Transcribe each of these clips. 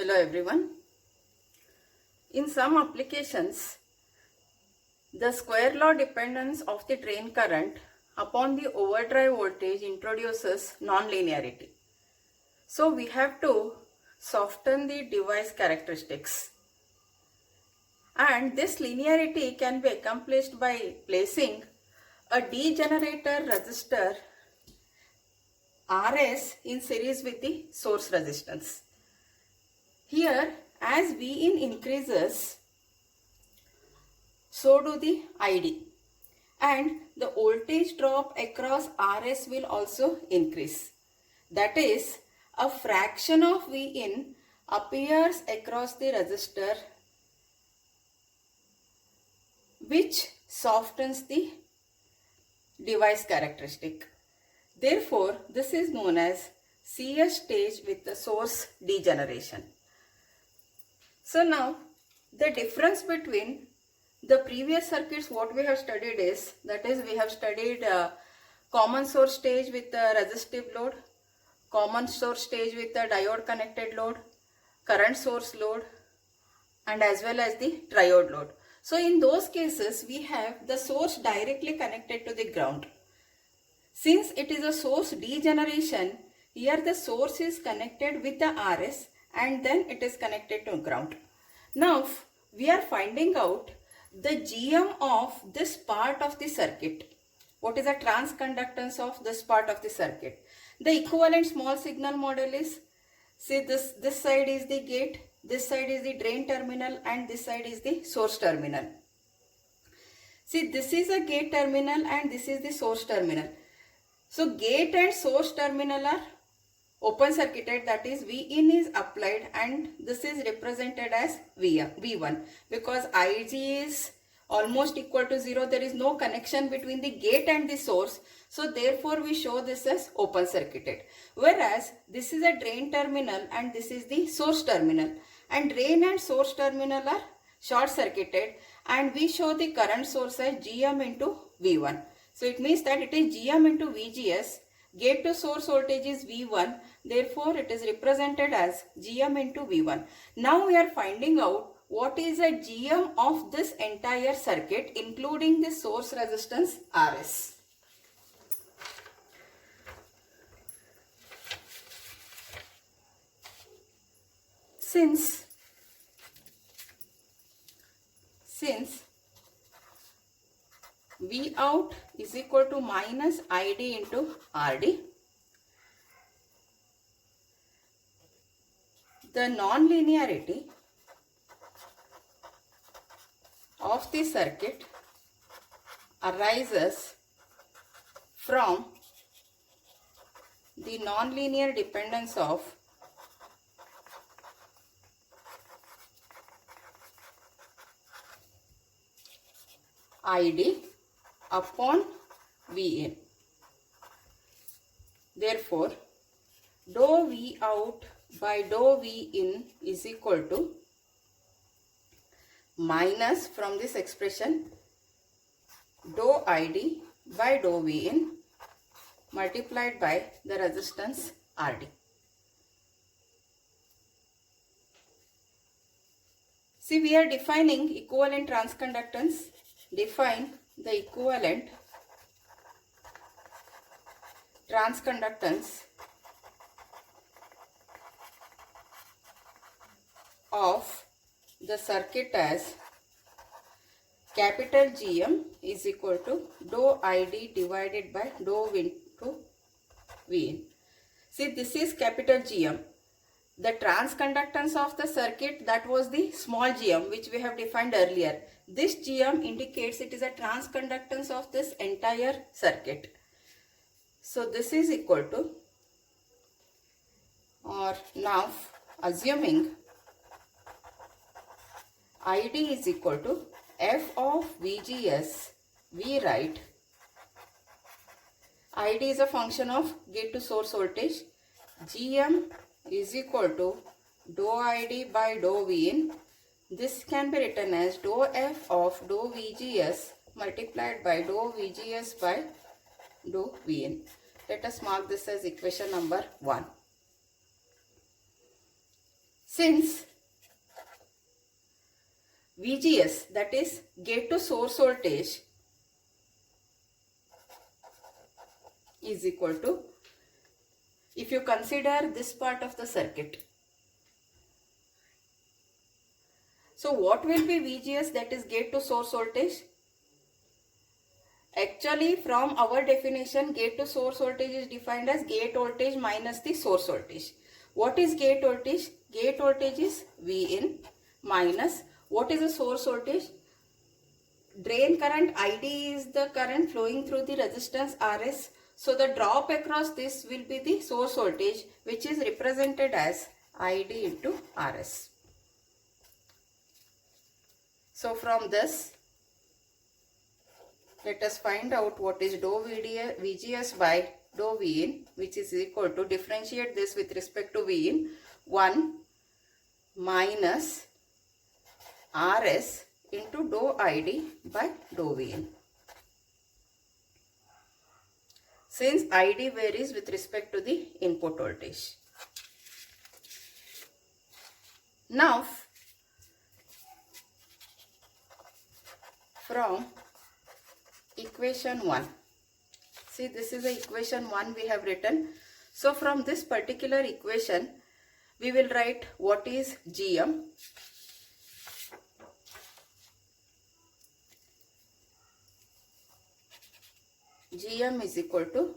Hello everyone. In some applications, the square law dependence of the drain current upon the overdrive voltage introduces non-linearity. So we have to soften the device characteristics. And this linearity can be accomplished by placing a degenerator resistor Rs in series with the source resistance. Here, as Vin increases, so do the ID, and the voltage drop across Rs will also increase. That is, a fraction of Vin appears across the resistor, which softens the device characteristic. Therefore, this is known as CS stage with the source degeneration. So now, the difference between the previous circuits what we have studied is, that is, we have studied common source stage with the resistive load, common source stage with the diode connected load, current source load, and as well as the triode load. So in those cases, we have the source directly connected to the ground. Since it is a source degeneration, here the source is connected with the Rs and then it is connected to ground. Now we are finding out the GM of this part of the circuit. What is the transconductance of this part of the circuit? The equivalent small signal model is, see, this side is the gate, this side is the drain terminal, and this side is the source terminal. See, this is a gate terminal and this is the source terminal. So gate and source terminal are open circuited, that is Vin is applied, and this is represented as V1 because Ig is almost equal to 0. There is no connection between the gate and the source. So therefore we show this as open circuited. Whereas this is a drain terminal and this is the source terminal, and drain and source terminal are short circuited, and we show the current source as Gm into V1. So it means that it is Gm into VGS. Gate to source voltage is V1. Therefore, it is represented as Gm into V1. Now we are finding out what is a Gm of this entire circuit, including the source resistance Rs. Since V out is equal to minus ID into RD, the non-linearity of the circuit arises from the non-linear dependence of ID upon Vin. Therefore, dou V out by dou Vin is equal to minus, from this expression, dou ID by dou Vin multiplied by the resistance RD. See, we are defining equivalent transconductance. Define the equivalent transconductance of the circuit as capital Gm is equal to dou ID divided by dou into Vin. See, this is capital Gm. The transconductance of the circuit, that was the small gm which we have defined earlier. This gm indicates it is a transconductance of this entire circuit. So this is equal to, or now assuming ID is equal to f of VGS, we write ID is a function of gate to source voltage. Gm is equal to dou ID by dou Vin. This can be written as dou f of dou VGS multiplied by dou VGS by dou Vin. Let us mark this as equation number 1. Since VGS, that is gate to source voltage, is equal to, if you consider this part of the circuit, so what will be VGS, that is gate to source voltage? Actually, from our definition, gate to source voltage is defined as gate voltage minus the source voltage. What is gate voltage? Gate voltage is Vin minus, what is the source voltage? Drain current ID is the current flowing through the resistance Rs. So the drop across this will be the source voltage, which is represented as ID into Rs. So from this, let us find out what is dou VGS by dou Vin, which is equal to, differentiate this with respect to Vin, 1 minus Rs into dou ID by dou Vn. Since ID varies with respect to the input voltage. Now, from equation 1, see, this is the equation 1 we have written. So from this particular equation, we will write what is Gm. Gm is equal to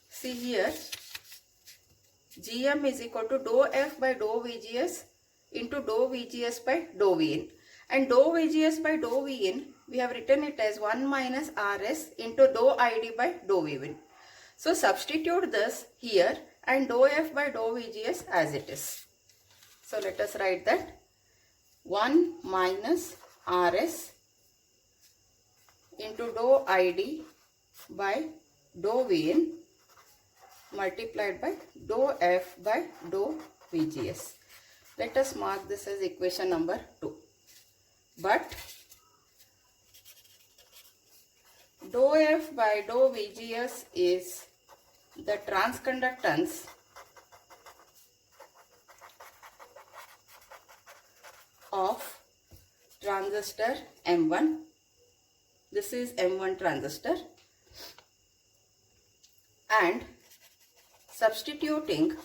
see here, Gm is equal to dou F by dou VGS into dou VGS by dou Vn. And dou VGS by dou Vn, we have written it as 1 minus Rs into dou ID by dou Vn. So substitute this here and dou F by dou VGS as it is. So let us write that 1 minus Rs into dou ID by dou Vn multiplied by dou F by dou VGS. Let us mark this as equation number 2. But dou F by dou VGS is the transconductance of transistor M1. This is M1 transistor, and substituting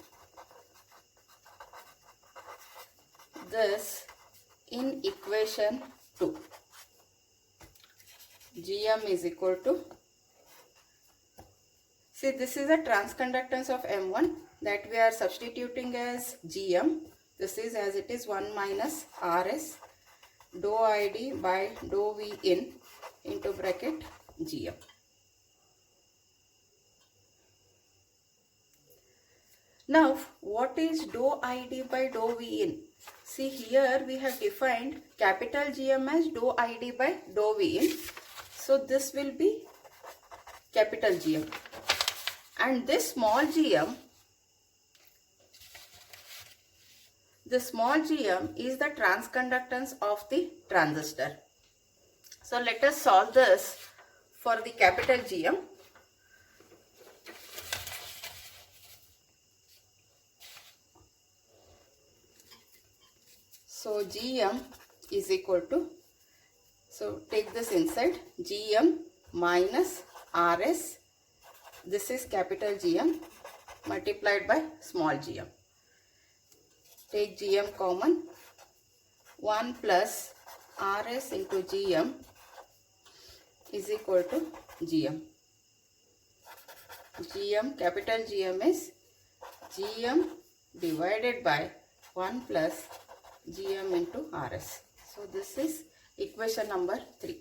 this in equation 2, Gm is equal to, see, this is a transconductance of M1 that we are substituting as Gm. This is as it is 1 minus Rs dou ID by dou Vn into bracket Gm. Now, what is dou ID by dou Vn? See, here we have defined capital Gm as dou ID by dou Vn. So this will be capital Gm. And this small gm is the transconductance of the transistor. So let us solve this for the capital Gm. So Gm is equal to, so take this inside, Gm minus Rs, this is capital Gm multiplied by small gm. Take Gm common, 1 plus Rs into Gm is equal to Gm. Gm, capital Gm is Gm divided by 1 plus Gm into Rs. So this is equation number 3.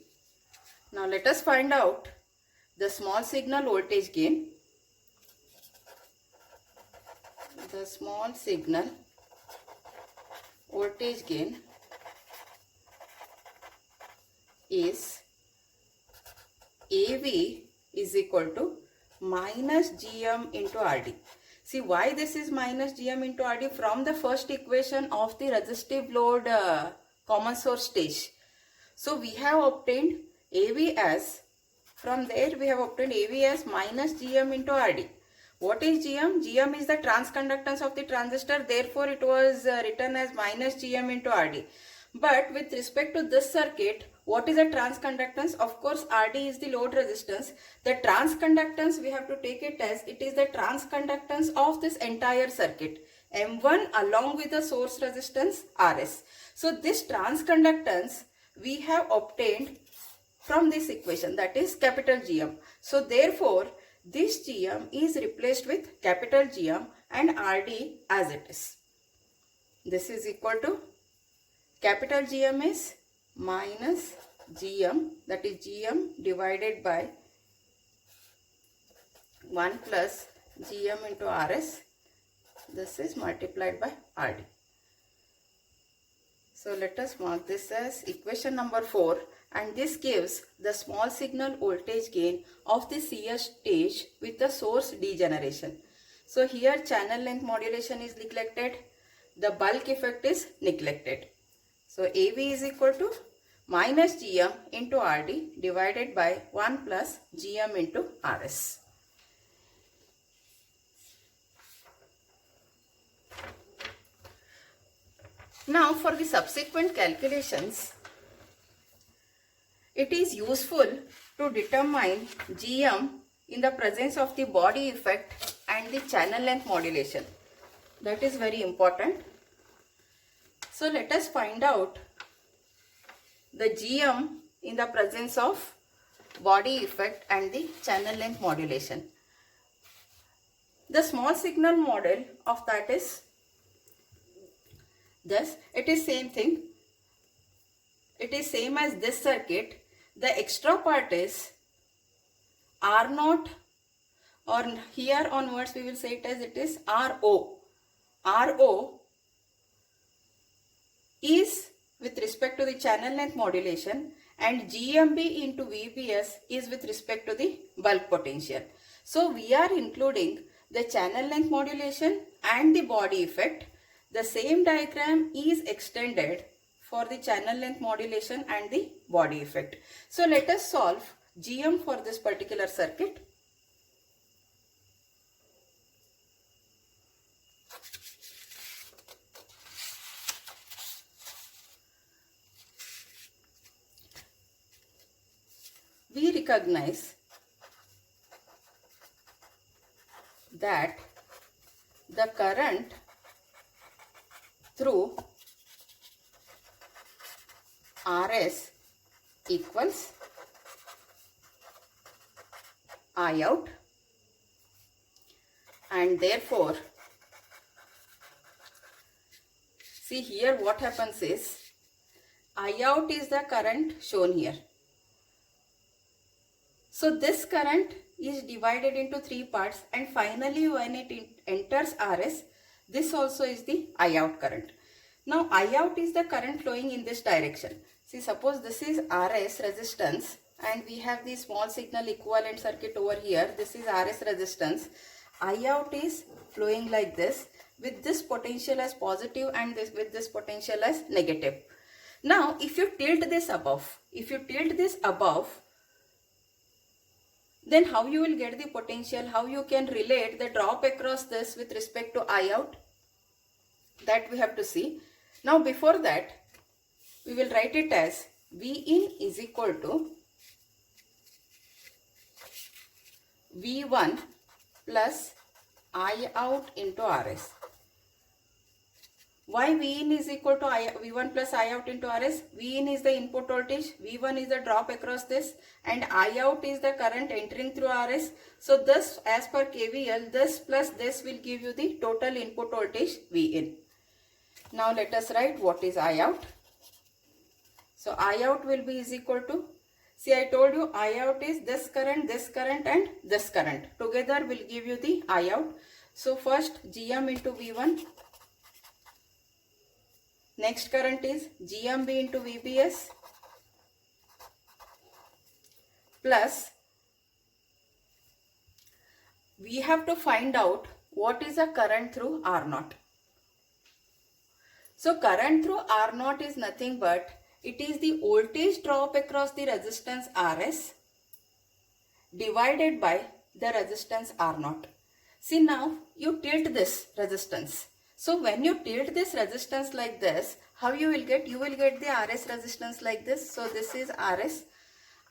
Now let us find out the small signal voltage gain. The small signal voltage gain is AV is equal to minus Gm into Rd. See why this is minus Gm into Rd? From the first equation of the resistive load common source stage. So we have obtained AV as From there we have obtained AV as minus Gm into RD. What is Gm? Gm is the transconductance of the transistor, therefore it was written as minus Gm into RD. But with respect to this circuit, what is the transconductance? Of course, RD is the load resistance. The transconductance, we have to take it as it is the transconductance of this entire circuit, M1 along with the source resistance RS. So this transconductance we have obtained from this equation, that is capital Gm. So therefore, this Gm is replaced with capital Gm and RD as it is. This is equal to capital Gm is minus Gm, that is Gm divided by 1 plus Gm into Rs. This is multiplied by RD. So let us mark this as equation number 4, and this gives the small signal voltage gain of the CS stage with the source degeneration. So here channel length modulation is neglected, the bulk effect is neglected. So AV is equal to minus Gm into RD divided by 1 plus Gm into Rs. Now for the subsequent calculations, it is useful to determine Gm in the presence of the body effect and the channel length modulation. That is very important. So let us find out the Gm in the presence of body effect and the channel length modulation. The small signal model of that is thus, it is same thing. It is same as this circuit. The extra part is R0, or here onwards we will say it as it is RO. RO is with respect to the channel length modulation, and GMB into VBS is with respect to the bulk potential. So we are including the channel length modulation and the body effect. The same diagram is extended for the channel length modulation and the body effect. So let us solve Gm for this particular circuit. We recognize that the current through Rs equals I out, and therefore, see here what happens is I out is the current shown here. So this current is divided into 3 parts, and finally when it enters Rs, this also is the I out current. Now I out is the current flowing in this direction. See, suppose this is Rs resistance and we have the small signal equivalent circuit over here. This is Rs resistance. I out is flowing like this with this potential as positive and this with this potential as negative. Now if you tilt this above, then how you will get the potential, how you can relate the drop across this with respect to I out, that we have to see. Now before that, we will write it as V in is equal to V1 plus I out into Rs. Why V in is equal to V1 plus I out into Rs? V in is the input voltage, V1 is the drop across this, and I out is the current entering through Rs. So this, as per KVL, this plus this will give you the total input voltage V in. Now let us write what is I out. So I out will be is equal to, see I told you I out is this current and this current. Together will give you the I out. So first Gm into V1. Next current is GMB into VBS plus we have to find out what is the current through R0. So current through R0 is nothing but it is the voltage drop across the resistance Rs divided by the resistance R0. See, now you tilt this resistance. So when you tilt this resistance like this, how you will get? You will get the RS resistance like this. So this is RS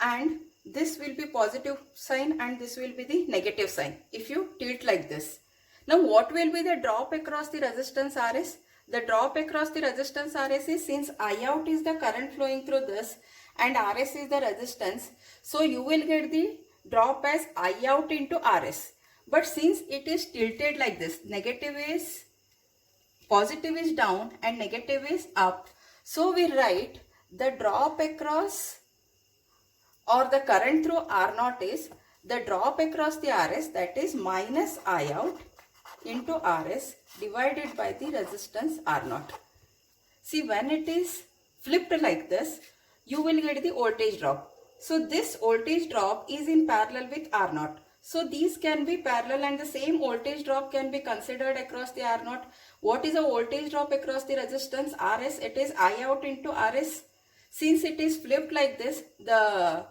and this will be positive sign and this will be the negative sign if you tilt like this. Now what will be the drop across the resistance RS? The drop across the resistance RS is, since I out is the current flowing through this and RS is the resistance, so you will get the drop as I out into RS. But since it is tilted like this, negative is, positive is down and negative is up, so we write the drop across or the current through R0 is the drop across the RS, that is minus I out into RS divided by the resistance R0. See, when it is flipped like this, you will get the voltage drop. So this voltage drop is in parallel with R0. So these can be parallel and the same voltage drop can be considered across the R0. What is the voltage drop across the resistance RS? It is I out into RS. Since it is flipped like this, the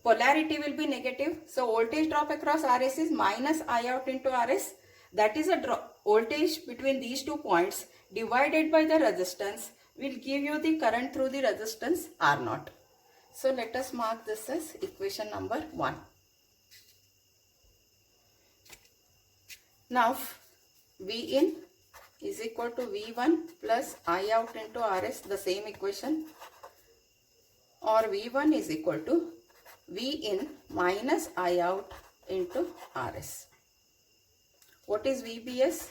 polarity will be negative. So voltage drop across RS is minus I out into RS. That is a voltage between these 2 points divided by the resistance will give you the current through the resistance R0. So let us mark this as equation number 1. Now V in is equal to V1 plus I out into RS, the same equation, or V1 is equal to V in minus I out into RS. What is VBS?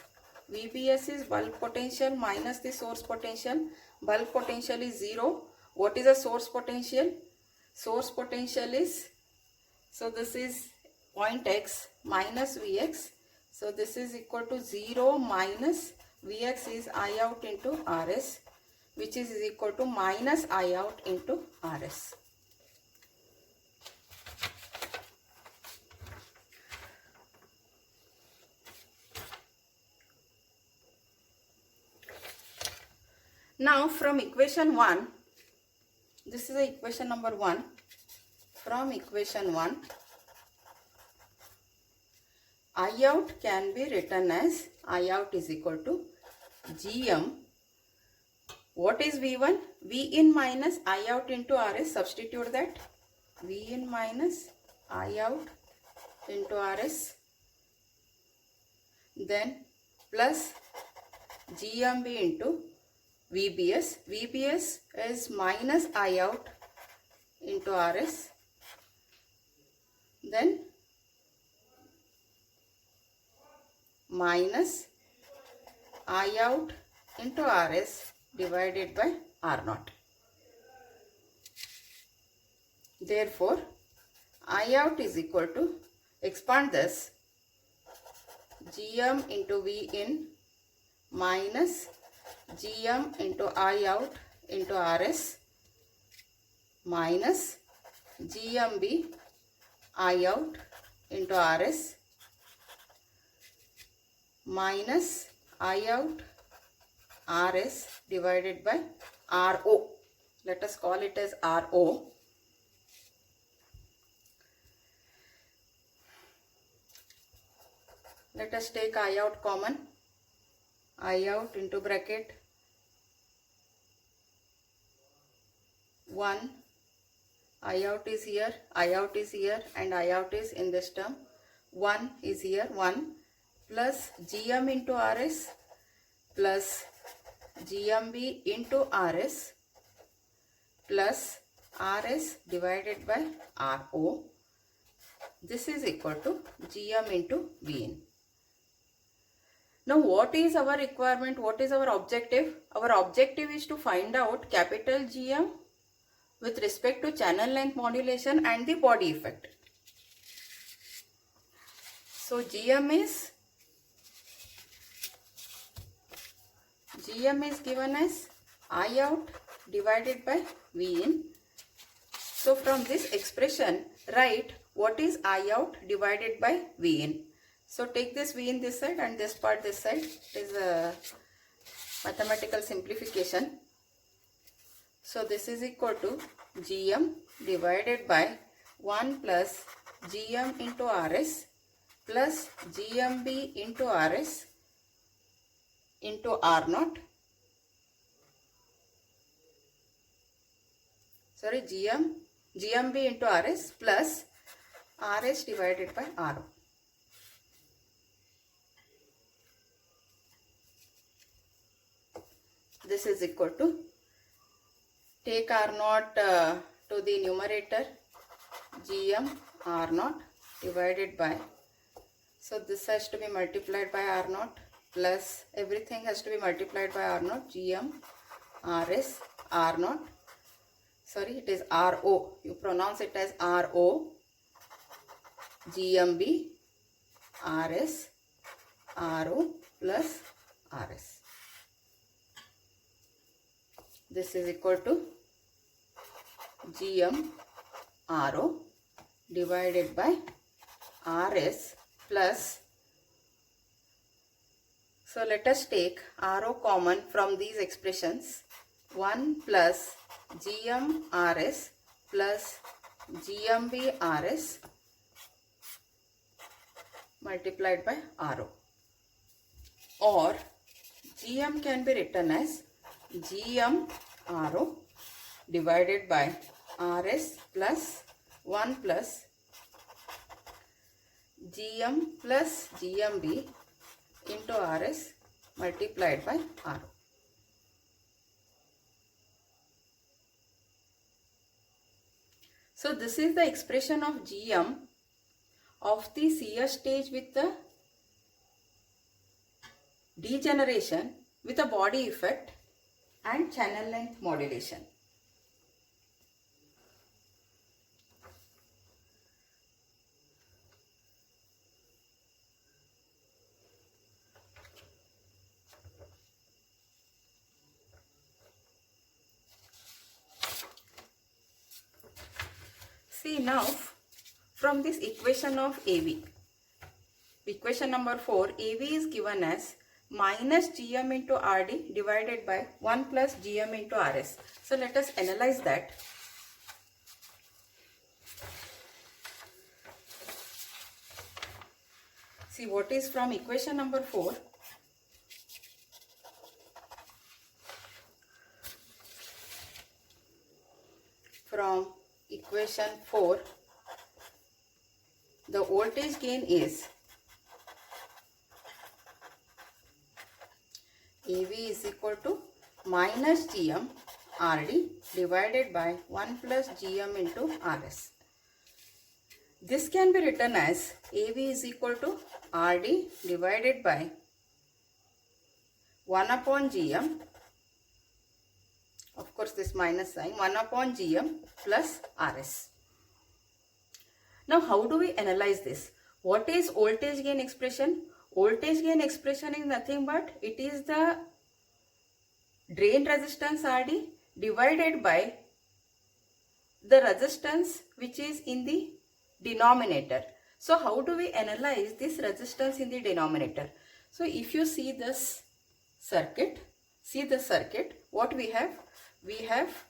VBS is bulb potential minus the source potential. Bulb potential is 0. What is the source potential? Source potential is, so this is point X minus Vx. So this is equal to 0 minus Vx is I out into RS, which is equal to minus I out into RS. Now from equation 1, this is the equation number 1. From equation 1, I out can be written as I out is equal to Gm. What is V1? V in minus I out into RS. Substitute that. V in minus I out into RS. Then plus GMB into VBS. VBS is minus I out into RS. Then minus I out into RS divided by R0. Therefore, I out is equal to, expand this, Gm into V in minus Gm into I out into RS minus GMB I out into RS minus I out RS divided by RO. Let us call it as RO. Let us take I out common. I out into bracket 1. I out is here, I out is here, and I out is in this term. 1 is here, 1 plus Gm into RS plus GMB into RS plus RS divided by RO. This is equal to Gm into Vn. Now what is our requirement? What is our objective? Our objective is to find out capital Gm with respect to channel length modulation and the body effect. So Gm is given as I out divided by V in. So from this expression, write what is I out divided by V in. So take this V in this side and this part this side. It is a mathematical simplification. So this is equal to Gm divided by 1 plus Gm into Rs plus GMB into Rs into R0. Sorry, GMB into Rs plus Rs divided by Ro. This is equal to, take R0 to the numerator, Gm R0 divided by, so this has to be multiplied by R0 plus everything has to be multiplied by R0, Gm Rs R0, sorry it is Ro, you pronounce it as Ro, GMB Rs Ro plus Rs. This is equal to Gm Ro divided by Rs plus, so let us take Ro common from these expressions, 1 plus Gm Rs plus GMB Rs multiplied by Ro, or Gm can be written as Gm Ro divided by Rs plus 1 plus Gm plus GMB into Rs multiplied by Ro. So this is the expression of Gm of the CS stage with the degeneration with a body effect and channel length modulation. See now, from this equation of AV, equation number 4, AV is given as minus Gm into Rd divided by 1 plus Gm into Rs. So let us analyze that. See what is from equation number 4. From equation 4, the voltage gain is AV is equal to minus Gm Rd divided by 1 plus Gm into Rs. This can be written as AV is equal to Rd divided by 1 upon Gm, of course this minus sign, 1 upon Gm plus Rs. Now how do we analyze this? What is voltage gain expression? Voltage gain expression is nothing but it is the drain resistance Rd divided by the resistance which is in the denominator. So how do we analyze this resistance in the denominator? So if you see this circuit, what we have? We have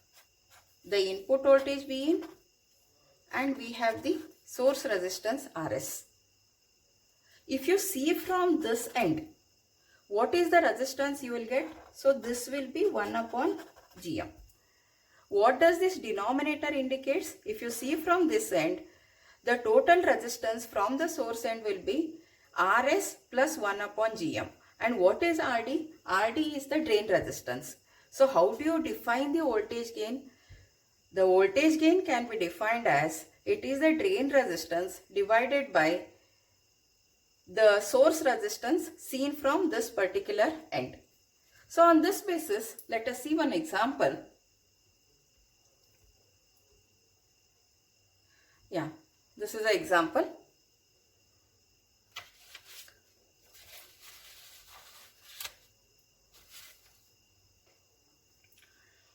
the input voltage Vin and we have the source resistance Rs. If you see from this end, what is the resistance you will get? So this will be 1 upon Gm. What does this denominator indicates? If you see from this end, the total resistance from the source end will be Rs plus 1 upon Gm. And what is Rd? Rd is the drain resistance. So how do you define the voltage gain? The voltage gain can be defined as it is the drain resistance divided by the source resistance seen from this particular end. So on this basis, let us see one example. Yeah, this is an example.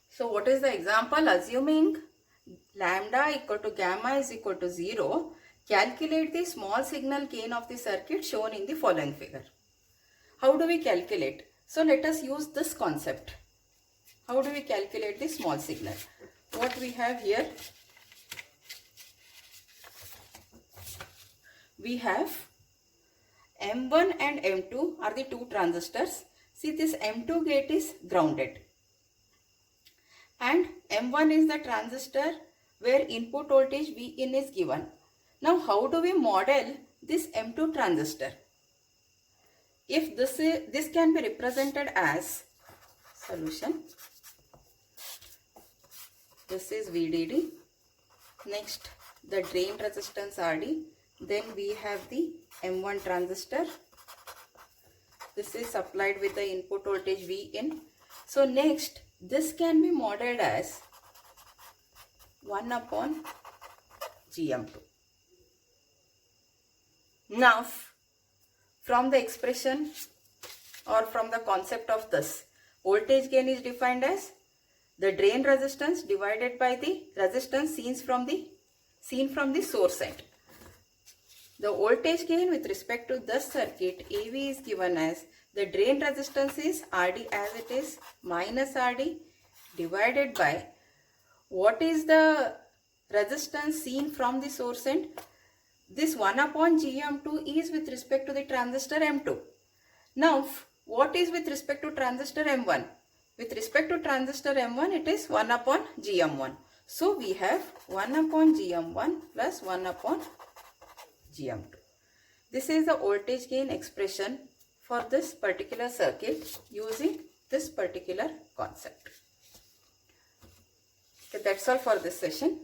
So what is the example? Assuming lambda equal to gamma is equal to 0, calculate the small signal gain of the circuit shown in the following figure. How do we calculate? So let us use this concept. How do we calculate the small signal? What we have here, we have M1 and M2 are the two transistors. See, this M2 gate is grounded and M1 is the transistor where input voltage Vin is given. Now how do we model this M2 transistor? If this can be represented as solution, this is VDD, next the drain resistance RD, then we have the M1 transistor, this is supplied with the input voltage Vin. So next this can be modeled as 1 upon GM2. Now from the expression or from the concept of this, voltage gain is defined as the drain resistance divided by the resistance seen from the source end. The voltage gain with respect to this circuit AV is given as the drain resistance is RD as it is minus RD divided by what is the resistance seen from the source end. This 1 upon GM2 is with respect to the transistor M2. Now what is with respect to transistor M1? With respect to transistor M1 it is 1 upon GM1. So we have 1 upon GM1 plus 1 upon GM2. This is the voltage gain expression for this particular circuit using this particular concept. Okay, that's all for this session.